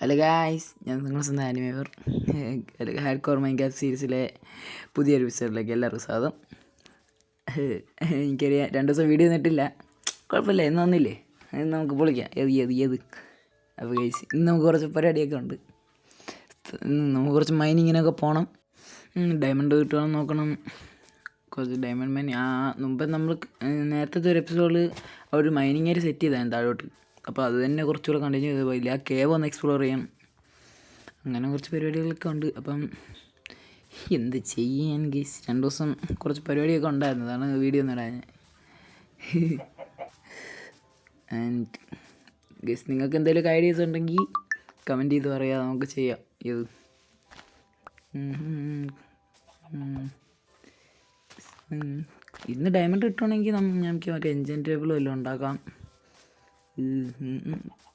Hello guys, ഞാൻ നിങ്ങളുടെ സ്വന്തം ആനിമേവർ. ഹാർഡ്കോർ മൈൻക്രാഫ്റ്റ് സീരീസിലെ പുതിയൊരു എപ്പിസോഡിലേക്ക് എല്ലാവർക്കും സ്വാഗതം. എനിക്കറിയാം 2 ദിവസം വീഡിയോ തന്നിട്ടില്ല, കുഴപ്പമില്ല. ഇന്ന് വന്നില്ലേ, ഇന്ന് നമുക്ക് പൊളിക്കാം. ഏത് അപ്പോൾ ഗൈസ്, ഇന്ന് നമുക്ക് കുറച്ച് പരിപാടിയൊക്കെ ഉണ്ട്. നമുക്ക് കുറച്ച് മൈനിങ്ങിനൊക്കെ പോകണം. ഡയമണ്ട് കിട്ടുവാൻ നോക്കണം. കുറച്ച് ഡയമണ്ട് മൈനിങ്. മുമ്പ് നമ്മൾ നേരത്തെ ഒരു എപ്പിസോഡിൽ ഒരു മൈനിങ് ഏരിയ സെറ്റ് ചെയ്തായിരുന്നു താഴോട്ട്. അപ്പോൾ അത് തന്നെ കുറച്ചുകൂടെ കണ്ടിന്യൂ ചെയ്ത് പോയില്ല. ആ കേവ് ഒന്ന് എക്സ്പ്ലോർ ചെയ്യണം. അങ്ങനെ കുറച്ച് പരിപാടികളൊക്കെ ഉണ്ട്. അപ്പം എന്ത് ചെയ്യാൻ ഗൈസ്, 2 ദിവസം കുറച്ച് പരിപാടിയൊക്കെ ഉണ്ടായിരുന്നു. അതാണ് വീഡിയോ ഒന്നും ഇടാൻ. ആൻഡ് ഗൈസ്, നിങ്ങൾക്ക് എന്തെങ്കിലുമൊക്കെ ഐഡിയാസ് ഉണ്ടെങ്കിൽ കമൻറ്റ് ചെയ്ത് പറയാം, നമുക്ക് ചെയ്യാം. ഇത് ഇന്ന് ഡയമണ്ട് കിട്ടുവാണെങ്കിൽ നമുക്ക് മറ്റേ എൻജിൻ ടേബിൾ വല്ലതും ഉണ്ടാക്കാം.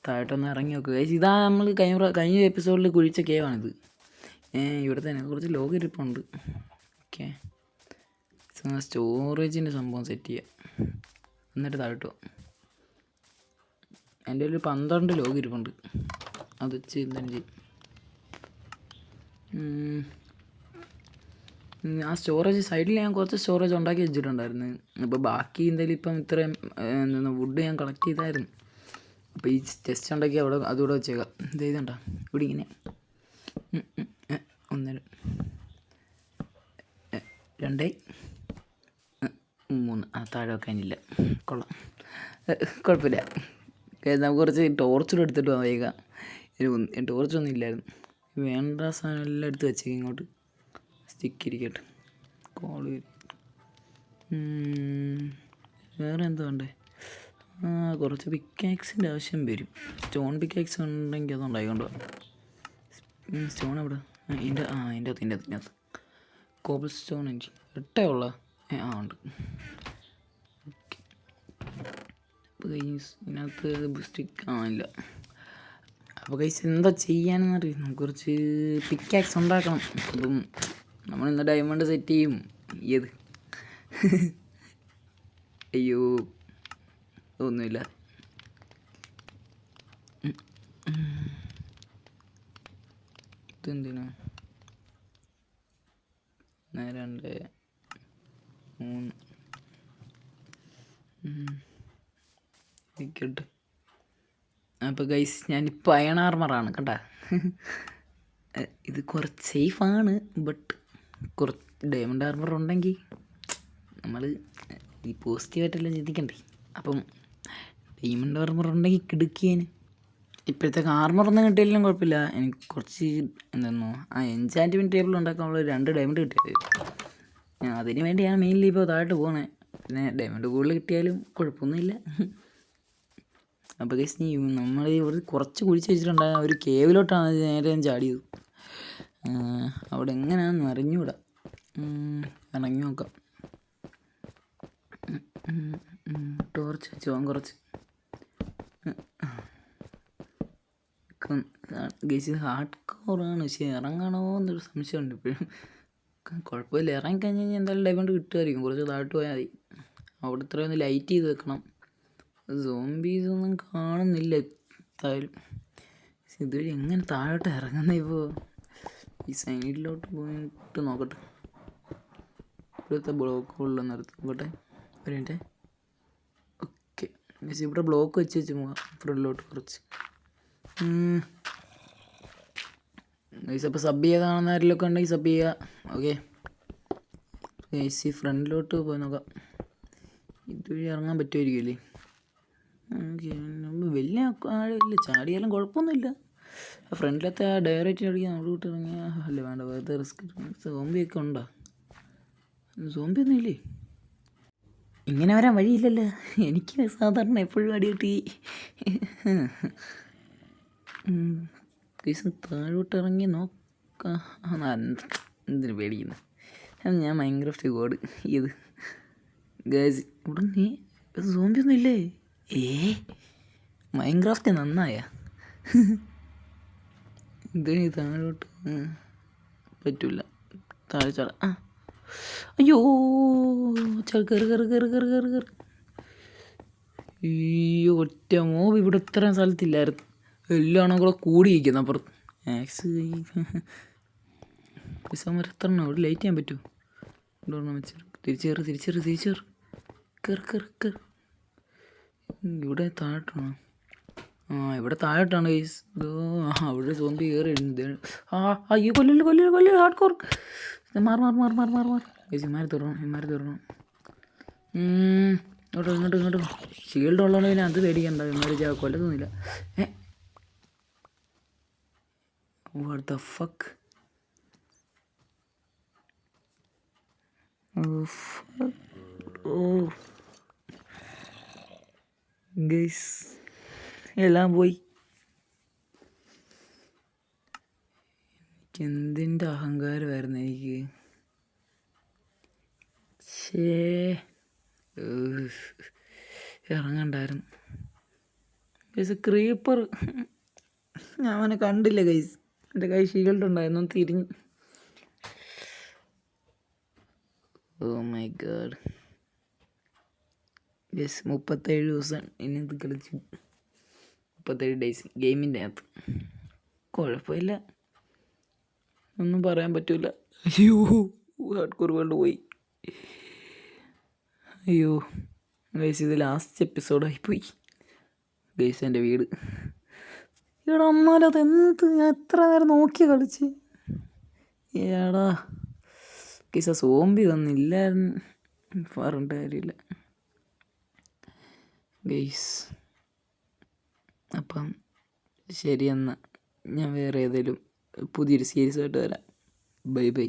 താഴോട്ടൊന്ന് ഇറങ്ങി നോക്കുക ഗൈസ്. ഇതാ നമ്മൾ കഴിഞ്ഞ എപ്പിസോഡിൽ കുഴിച്ച കേവാണിത്. ഇവിടെ തന്നെ കുറച്ച് ലോഗ് ഇരിപ്പുണ്ട്. ഓക്കെ, സ്റ്റോറേജിൻ്റെ സംഭവം സെറ്റ് ചെയ്യാം, എന്നിട്ട് താഴോട്ടോ. എൻ്റെ ഒരു 12 ലോഗ് ഇരിപ്പുണ്ട്, അത് വെച്ച് എന്താണ് ചെയ്യും. ആ സ്റ്റോറേജ് സൈഡിൽ ഞാൻ കുറച്ച് സ്റ്റോറേജ് ഉണ്ടാക്കി വെച്ചിട്ടുണ്ടായിരുന്നു. അപ്പോൾ ബാക്കി എന്തായാലും ഇപ്പം ഇത്രയും വുഡ് ഞാൻ കളക്ട് ചെയ്തായിരുന്നു. അപ്പോൾ ഈ ടെസ്റ്റ് ഉണ്ടാക്കി അവിടെ അതുകൂടെ വെച്ചേക്കാം. ഇത് ചെയ്തണ്ട ഇവിടെ ഇങ്ങനെ 1 2 3 താഴെ വെക്കാനില്ല. കൊള്ളാം, കുഴപ്പമില്ല. നമുക്ക് കുറച്ച് ടോർച്ചൂടെ എടുത്തിട്ട് പോകാൻ വേഗം. ടോർച്ചൊന്നും ഇല്ലായിരുന്നു. വേണ്ട സാധനം എല്ലാം എടുത്ത് വെച്ചേക്കാം ഇങ്ങോട്ട്. സ്റ്റിക്ക് ഇരിക്കട്ടെ. കോള് വേറെ എന്താ വേണ്ടേ? കുറച്ച് പിക്കാക്സിൻ്റെ ആവശ്യം വരും. സ്റ്റോൺ പിക്കാക്സ് ഉണ്ടെങ്കിൽ അത് ഉണ്ടായിക്കൊണ്ട് പോകാം. സ്റ്റോൺ എവിടെ? ഇതിൻ്റെ അകത്ത് കോബിൾ സ്റ്റോൺ എനിക്ക് 8 ഉള്ള ഉണ്ട്. ഓക്കെ, അപ്പോൾ ഇതിനകത്ത് സ്റ്റിക്ക് ഇല്ല. അപ്പോൾ കൈസ് എന്താ ചെയ്യാനെന്നറിയാം. നമുക്ക് കുറച്ച് പിക്കാക്സ് ഉണ്ടാക്കണം. അപ്പം നമ്മളിന്ന് ഡയമണ്ട് സെറ്റ് ചെയ്യും. ഏത് അയ്യോ ഒന്നുമില്ല. ഇതെന്തിനാ? 1 2 3 ഇരിക്കട്ടെ. അപ്പോൾ ഗൈസ്, ഞാനിപ്പോൾ അയൺ ആർമറാണ് കേട്ടാ. ഇത് കുറച്ച് സേഫാണ്, ബട്ട് കുറച്ച് ഡയമണ്ട് ആർമർ ഉണ്ടെങ്കിൽ നമ്മൾ ഈ പോസിറ്റീവായിട്ടെല്ലാം ചിന്തിക്കണ്ടേ. അപ്പം ഡയമണ്ട് ആർമർ ഉണ്ടെങ്കിൽ കിടുക്കിയേന്. ഇപ്പോഴത്തേക്ക് ആർമറൊന്നും കിട്ടിയാലും കുഴപ്പമില്ല. എനിക്ക് കുറച്ച് എന്താണോ എൻചാൻറ്റ്മെൻറ്റ് ടേബിൾ ഉണ്ടാക്കാനുള്ള 2 ഡയമണ്ട് കിട്ടിയത്. അതിന് വേണ്ടിയാണ് മെയിൻലി ഇപ്പോൾ താഴോട്ട് പോകുന്നത്. പിന്നെ ഡയമണ്ട് കൂടുതൽ കിട്ടിയാലും കുഴപ്പമൊന്നുമില്ല. അപ്പോൾ ഗൈസ്, നമ്മൾ ഇവിടെ കുറച്ച് കുഴിച്ച് വെച്ചിട്ടുണ്ടായ ഒരു കേവിലോട്ടാണ് നേരെ ഞാൻ ചാടിയത്. അവിടെ എങ്ങനെയാണെന്ന് അറിഞ്ഞൂടാ. ഇറങ്ങി നോക്കാം. ടോർച്ച് വെച്ച് പോകാൻ കുറച്ച്. ഗൈസ്, ഹാർഡ് കോറാണ്, പക്ഷേ ഇറങ്ങണോ എന്നൊരു സംശയമുണ്ട് ഇപ്പോഴും. കുഴപ്പമില്ല, ഇറങ്ങിക്കഴിഞ്ഞ് കഴിഞ്ഞാൽ എന്തായാലും ഡയമണ്ട് കിട്ടുമായിരിക്കും. കുറച്ച് താഴോട്ട് പോയാൽ മതി. അവിടെ ഇത്രയൊന്ന് ലൈറ്റ് ചെയ്ത് വെക്കണം. സോംബീസൊന്നും കാണുന്നില്ല എന്തായാലും. ഇതുവഴി എങ്ങനെ താഴോട്ട് ഇറങ്ങുന്നത്? ഇപ്പോൾ ഈ സൈഡിലോട്ട് പോയിട്ട് നോക്കട്ടെ. ഇവിടുത്തെ ബ്ലോക്കുള്ള നിർത്തി നോക്കട്ടെ. ഒരു മിനിറ്റ്. ഓക്കെ, ഇവിടെ ബ്ലോക്ക് വെച്ച് പോകാം ഫ്രണ്ടിലോട്ട് കുറച്ച്. അപ്പോൾ സബ് ചെയ്താണെന്ന് ആരെങ്കിലുമൊക്കെ ഉണ്ടെങ്കിൽ സബ് ചെയ്യുക. ഓക്കെ, ഫ്രണ്ടിലോട്ട് പോയി നോക്കാം. ഇതുവഴി ഇറങ്ങാൻ പറ്റുമായിരിക്കുമല്ലേ? വലിയ ആഴില്ല, ചാടിയാലും കുഴപ്പമൊന്നുമില്ല. ഫ്രണ്ടിലത്തെ ആ ഡയറക്റ്റ് അടിക്കാൻ നമ്മൾ വിട്ട് ഇറങ്ങിയാൽ അല്ല, വേണ്ട, വെറുതെ റിസ്ക്. സോംബിയൊക്കെ ഉണ്ടോ? സോംബിയൊന്നും ഇല്ലേ? ഇങ്ങനെ വരാൻ വഴിയില്ലല്ലോ. എനിക്ക് സാധാരണ എപ്പോഴും അടി കിട്ടി. താഴോട്ട് ഇറങ്ങി നോക്കാം. എന്തിനു പേടിക്കുന്നത്? ഞാൻ മൈൻക്രാഫ്റ്റ് കോഡ് ഇത് ഗൈസ്. ഇവിടെ നീ സോംബിയൊന്നും ഇല്ലേ? മൈൻക്രാഫ്റ്റ് നന്നായ എന്തിനീ താഴോട്ട് പറ്റൂല. താഴെ ചാട. അയ്യോ, കയറി. അയ്യോ, ഒറ്റ മോബ് ഇവിടെ ഇത്രയും സ്ഥലത്തില്ലായിരുന്നു. എല്ലാം കൂടെ കൂടിയിരിക്കുന്നു അപ്പുറത്ത്. മാക്സ് എത്തണം. അവിടെ ലേറ്റ് ചെയ്യാൻ പറ്റുമോ? തിരിച്ചേറ്. കയറ്. ഇവിടെ താഴോട്ടാണോ? ഇവിടെ താഴോട്ടാണ് ഗൈസ്. അവിടെ സോംബി കയറി അയ്യോ കൊല്ലു ഹാർഡ് കോർ. മാർ ഗൈസ്. ഇമാരി തുറണം. ഇങ്ങോട്ട് ഷീൽഡ് ഉള്ളതുകൊണ്ട് അത് പേടിക്കണ്ട. ഇമാരി കൊല്ലത്തൊന്നുമില്ല. What the fuck. ഗൈസ് എല്ലാം പോയി. എന്തിൻ്റെ അഹങ്കാരമായിരുന്നു എനിക്ക്. ഇറങ്ങണ്ടായിരുന്നു ഗൈസ്. ക്രീപ്പർ ഞാൻ അവനെ കണ്ടില്ല ഗൈസ്. എൻ്റെ കൈ ഷീൽഡ് ഉണ്ടായിരുന്നു, തിരിഞ്ഞ്. Oh my God guys. 37 ദിവസം ഇനി ഇത് കളിച്ചു. 37 ഡേയ്സ് ഗെയിമിൻ്റെ അകത്ത്. കുഴപ്പമില്ല, ഒന്നും പറയാൻ പറ്റില്ല. അയ്യോ ഹാർഡ് കോർ വേൾഡ് പോയി. അയ്യോ ഗൈസ്, ഇത് ലാസ്റ്റ് എപ്പിസോഡായിപ്പോയി ഗൈസ്. എൻ്റെ വീട് ഇവിടെ വന്നാലത് എന്ത്, ഞാൻ എത്ര നേരം നോക്കി കളിച്ച്. ഏടാ ഗൈസ്, ആ സോംബി വന്നില്ലായിരുന്നു, പറഞ്ഞിട്ട് കാര്യമില്ല ഗൈസ്. അപ്പം ശരി, എന്നാൽ ഞാൻ വേറെ ഏതെങ്കിലും പുതിയൊരു സീരീസായിട്ട് വരാം. ബൈ.